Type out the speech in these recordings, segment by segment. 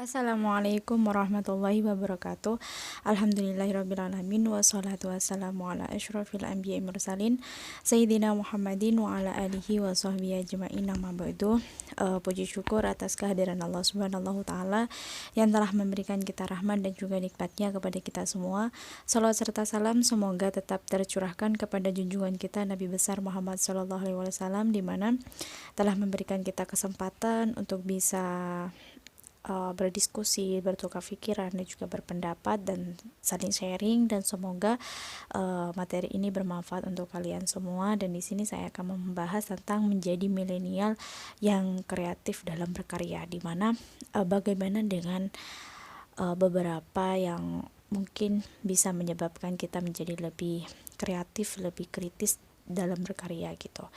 Assalamualaikum warahmatullahi wabarakatuh. Alhamdulillahirrabbilalamin. Wassalatu wassalamu ala ashrafil anbiya mursalin Sayyidina Muhammadin wa ala alihi wa sahbihi ajma'in, amma ba'du. Puji syukur atas kehadiran Allah subhanahu wa ta'ala yang telah memberikan kita rahmat dan juga nikmatnya kepada kita semua. Salawat serta salam semoga tetap tercurahkan kepada junjungan kita Nabi besar Muhammad sallallahu alaihi wasallam, di mana telah memberikan kita kesempatan untuk bisa berdiskusi, bertukar pikiran dan juga berpendapat dan saling sharing, dan semoga materi ini bermanfaat untuk kalian semua. Dan di sini saya akan membahas tentang menjadi milenial yang kreatif dalam berkarya, di mana bagaimana dengan beberapa yang mungkin bisa menyebabkan kita menjadi lebih kreatif, lebih kritis dalam berkarya gitu.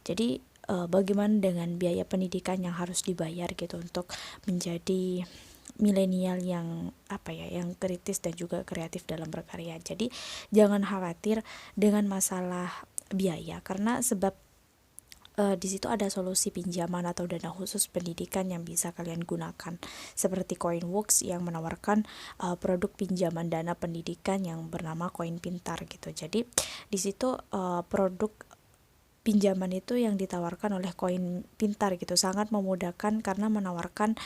Jadi bagaimana dengan biaya pendidikan yang harus dibayar gitu untuk menjadi milenial yang yang kritis dan juga kreatif dalam berkarya. Jadi jangan khawatir dengan masalah biaya, karena sebab di situ ada solusi pinjaman atau dana khusus pendidikan yang bisa kalian gunakan, seperti Coinworks yang menawarkan produk pinjaman dana pendidikan yang bernama Koin Pintar gitu. Jadi di situ produk pinjaman itu yang ditawarkan oleh Koin Pintar gitu sangat memudahkan karena menawarkan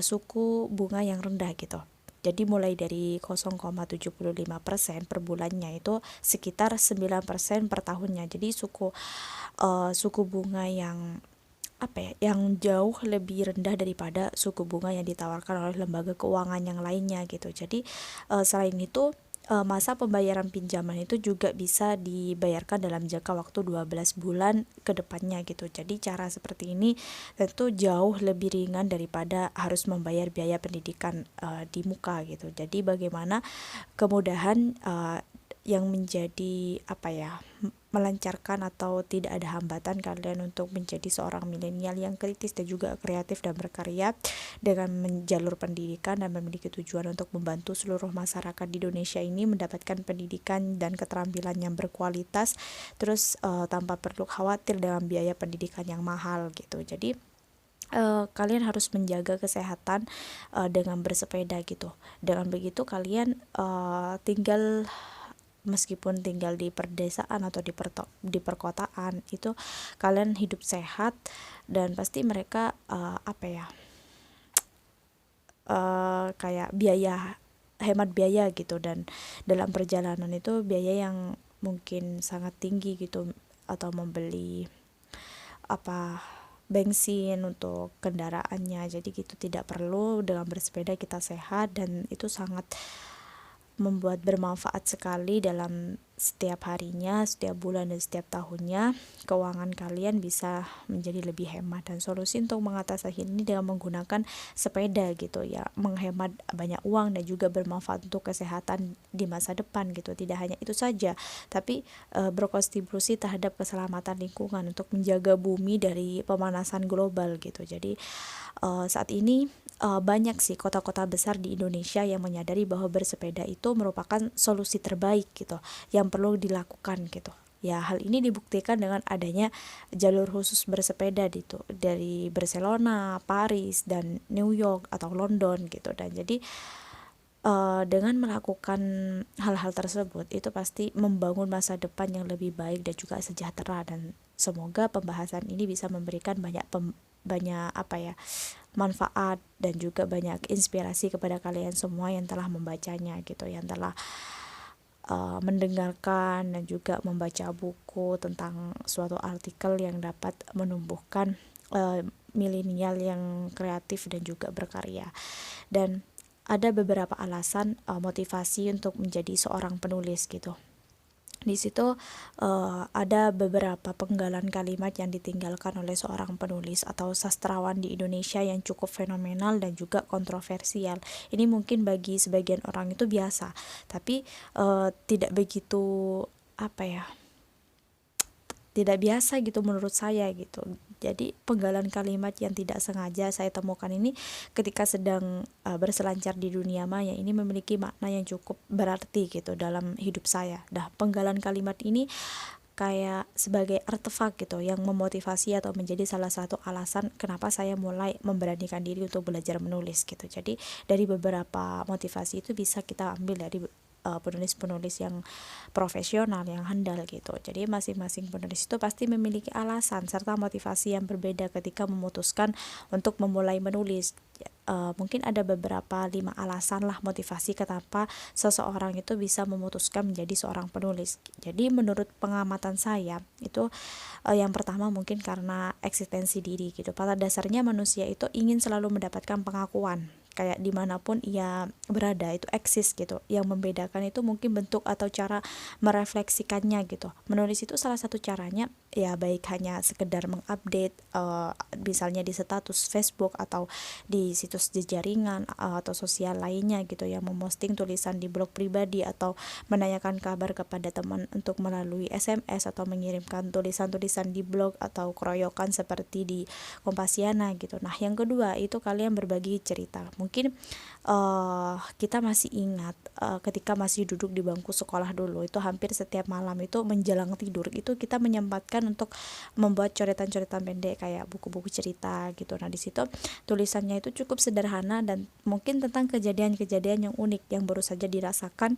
suku bunga yang rendah gitu. Jadi mulai dari 0,75% per bulannya itu sekitar 9% per tahunnya. Jadi suku bunga yang yang jauh lebih rendah daripada suku bunga yang ditawarkan oleh lembaga keuangan yang lainnya gitu. Jadi selain itu masa pembayaran pinjaman itu juga bisa dibayarkan dalam jangka waktu 12 bulan ke depannya gitu. Jadi cara seperti ini tentu jauh lebih ringan daripada harus membayar biaya pendidikan di muka gitu. Jadi bagaimana kemudahan yang menjadi melancarkan atau tidak ada hambatan kalian untuk menjadi seorang milenial yang kritis dan juga kreatif dan berkarya dengan jalur pendidikan, dan memiliki tujuan untuk membantu seluruh masyarakat di Indonesia ini mendapatkan pendidikan dan keterampilan yang berkualitas, terus tanpa perlu khawatir dengan biaya pendidikan yang mahal gitu. Jadi kalian harus menjaga kesehatan dengan bersepeda gitu. Dengan begitu kalian meskipun tinggal di perdesaan atau di perkotaan, itu kalian hidup sehat, dan pasti mereka kayak hemat biaya gitu. Dan dalam perjalanan itu biaya yang mungkin sangat tinggi gitu, atau membeli bensin untuk kendaraannya, jadi gitu tidak perlu. Dengan bersepeda kita sehat, dan itu sangat membuat bermanfaat sekali dalam setiap harinya, setiap bulan dan setiap tahunnya. Keuangan kalian bisa menjadi lebih hemat, dan solusi untuk mengatasi ini dengan menggunakan sepeda gitu ya, menghemat banyak uang dan juga bermanfaat untuk kesehatan di masa depan gitu. Tidak hanya itu saja, tapi berkontribusi terhadap keselamatan lingkungan untuk menjaga bumi dari pemanasan global gitu. Jadi saat ini banyak sih kota-kota besar di Indonesia yang menyadari bahwa bersepeda itu merupakan solusi terbaik gitu, yang perlu dilakukan gitu. Ya, hal ini dibuktikan dengan adanya jalur khusus bersepeda gitu, dari Barcelona, Paris, dan New York atau London gitu. Dan jadi dengan melakukan hal-hal tersebut itu pasti membangun masa depan yang lebih baik dan juga sejahtera. Dan semoga pembahasan ini bisa memberikan banyak manfaat dan juga banyak inspirasi kepada kalian semua yang telah membacanya gitu, yang telah mendengarkan dan juga membaca buku tentang suatu artikel yang dapat menumbuhkan milenial yang kreatif dan juga berkarya. Dan ada beberapa alasan motivasi untuk menjadi seorang penulis gitu. Di situ ada beberapa penggalan kalimat yang ditinggalkan oleh seorang penulis atau sastrawan di Indonesia yang cukup fenomenal dan juga kontroversial. Ini mungkin bagi sebagian orang itu biasa, tapi tidak begitu tidak biasa gitu menurut saya gitu. Jadi penggalan kalimat yang tidak sengaja saya temukan ini ketika sedang berselancar di dunia maya ini memiliki makna yang cukup berarti gitu dalam hidup saya. Penggalan kalimat ini kayak sebagai artefak gitu yang memotivasi atau menjadi salah satu alasan kenapa saya mulai memberanikan diri untuk belajar menulis gitu. Jadi dari beberapa motivasi itu bisa kita ambil dari penulis-penulis yang profesional yang handal gitu. Jadi masing-masing penulis itu pasti memiliki alasan serta motivasi yang berbeda ketika memutuskan untuk memulai menulis. Mungkin ada beberapa 5 alasan lah motivasi kenapa seseorang itu bisa memutuskan menjadi seorang penulis. Jadi menurut pengamatan saya itu yang pertama mungkin karena eksistensi diri gitu. Pada dasarnya manusia itu ingin selalu mendapatkan pengakuan, kayak dimanapun ia berada itu eksis gitu. Yang membedakan itu mungkin bentuk atau cara merefleksikannya gitu. Menulis itu salah satu caranya, ya baik hanya sekedar mengupdate misalnya di status Facebook atau di situs jejaringan atau sosial lainnya gitu, yang memposting tulisan di blog pribadi atau menanyakan kabar kepada teman untuk melalui SMS atau mengirimkan tulisan-tulisan di blog atau keroyokan seperti di Kompasiana gitu. Nah, yang kedua itu kalian berbagi cerita. Mungkin kita masih ingat ketika masih duduk di bangku sekolah dulu, itu hampir setiap malam itu menjelang tidur itu kita menyempatkan untuk membuat coretan-coretan pendek kayak buku-buku cerita gitu. Nah, di situ tulisannya itu cukup sederhana dan mungkin tentang kejadian-kejadian yang unik yang baru saja dirasakan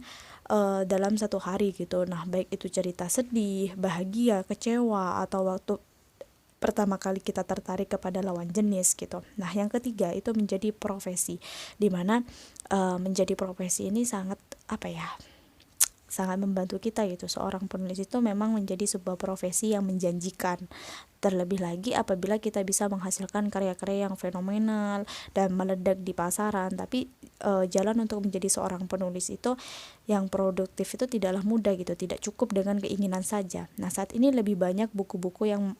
dalam satu hari gitu. Nah, baik itu cerita sedih, bahagia, kecewa, atau waktu pertama kali kita tertarik kepada lawan jenis gitu. Nah, yang ketiga itu menjadi profesi, dimana menjadi profesi ini sangat sangat membantu kita gitu. Seorang penulis itu memang menjadi sebuah profesi yang menjanjikan. Terlebih lagi apabila kita bisa menghasilkan karya-karya yang fenomenal dan meledak di pasaran. Tapi jalan untuk menjadi seorang penulis itu yang produktif itu tidaklah mudah gitu. Tidak cukup dengan keinginan saja. Nah, saat ini lebih banyak buku-buku yang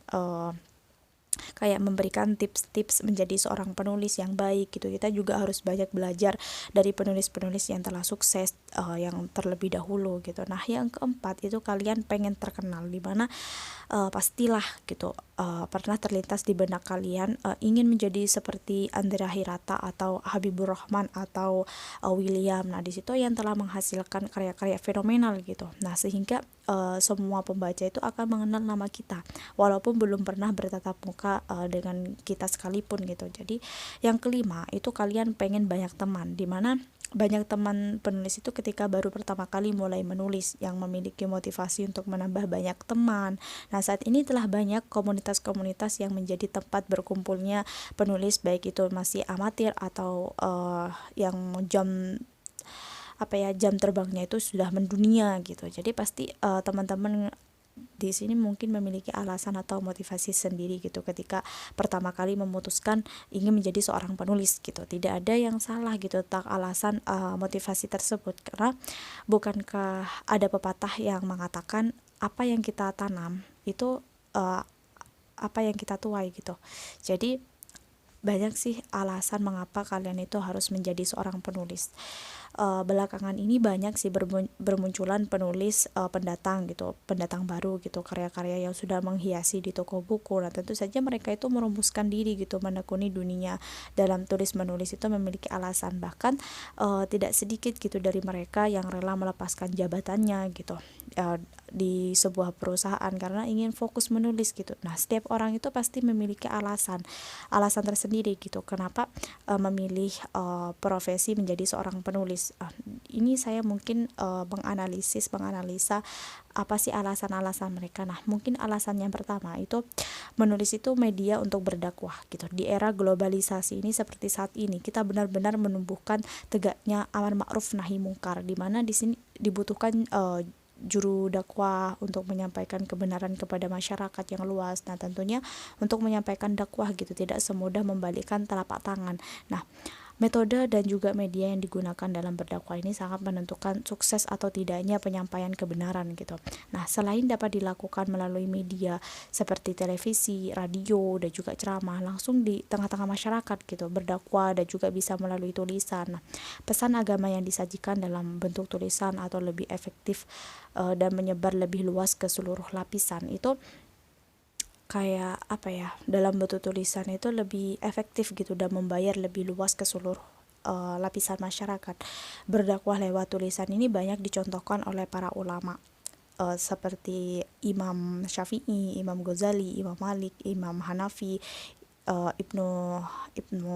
kayak memberikan tips-tips menjadi seorang penulis yang baik gitu. Kita juga harus banyak belajar dari penulis-penulis yang telah sukses yang terlebih dahulu gitu. Nah, yang keempat itu kalian pengen terkenal, di mana pastilah gitu pernah terlintas di benak kalian ingin menjadi seperti Andrea Hirata atau Habibur Rahman atau William. Nah, di situ yang telah menghasilkan karya-karya fenomenal gitu. Nah, sehingga semua pembaca itu akan mengenal nama kita walaupun belum pernah bertatap muka dengan kita sekalipun gitu. Jadi yang kelima itu kalian pengen banyak teman, dimana banyak teman penulis itu ketika baru pertama kali mulai menulis yang memiliki motivasi untuk menambah banyak teman. Nah, saat ini telah banyak komunitas-komunitas yang menjadi tempat berkumpulnya penulis, baik itu masih amatir atau yang jam terbangnya itu sudah mendunia gitu. Jadi pasti teman-teman di sini mungkin memiliki alasan atau motivasi sendiri gitu ketika pertama kali memutuskan ingin menjadi seorang penulis gitu. Tidak ada yang salah gitu tentang alasan motivasi tersebut, karena bukankah ada pepatah yang mengatakan apa yang kita tanam itu apa yang kita tuai gitu. Jadi banyak sih alasan mengapa kalian itu harus menjadi seorang penulis. Belakangan ini banyak sih bermunculan penulis pendatang gitu, pendatang baru gitu, karya-karya yang sudah menghiasi di toko buku. Nah, tentu saja mereka itu merumuskan diri gitu, menekuni dunia dalam tulis menulis itu memiliki alasan. Bahkan tidak sedikit gitu dari mereka yang rela melepaskan jabatannya gitu di sebuah perusahaan karena ingin fokus menulis gitu. Nah, setiap orang itu pasti memiliki alasan tersendiri gitu kenapa memilih profesi menjadi seorang penulis. Ini saya mungkin menganalisa apa sih alasan-alasan mereka. Nah, mungkin alasan yang pertama itu menulis itu media untuk berdakwah gitu. Di era globalisasi ini seperti saat ini kita benar-benar menumbuhkan tegaknya amar ma'ruf nahi mungkar, di mana di sini dibutuhkan juru dakwah untuk menyampaikan kebenaran kepada masyarakat yang luas. Nah, tentunya untuk menyampaikan dakwah gitu tidak semudah membalikkan telapak tangan. Nah, metode dan juga media yang digunakan dalam berdakwah ini sangat menentukan sukses atau tidaknya penyampaian kebenaran gitu. Nah, selain dapat dilakukan melalui media seperti televisi, radio, dan juga ceramah langsung di tengah-tengah masyarakat gitu, berdakwah dan juga bisa melalui tulisan. Nah, pesan agama yang disajikan dalam bentuk tulisan atau lebih efektif dan menyebar lebih luas ke seluruh lapisan itu kayak dalam bentuk tulisan itu lebih efektif gitu dan membayar lebih luas ke seluruh lapisan masyarakat. Berdakwah lewat tulisan ini banyak dicontohkan oleh para ulama seperti Imam Syafi'i, Imam Ghazali, Imam Malik, Imam Hanafi, Ibnu Ibnu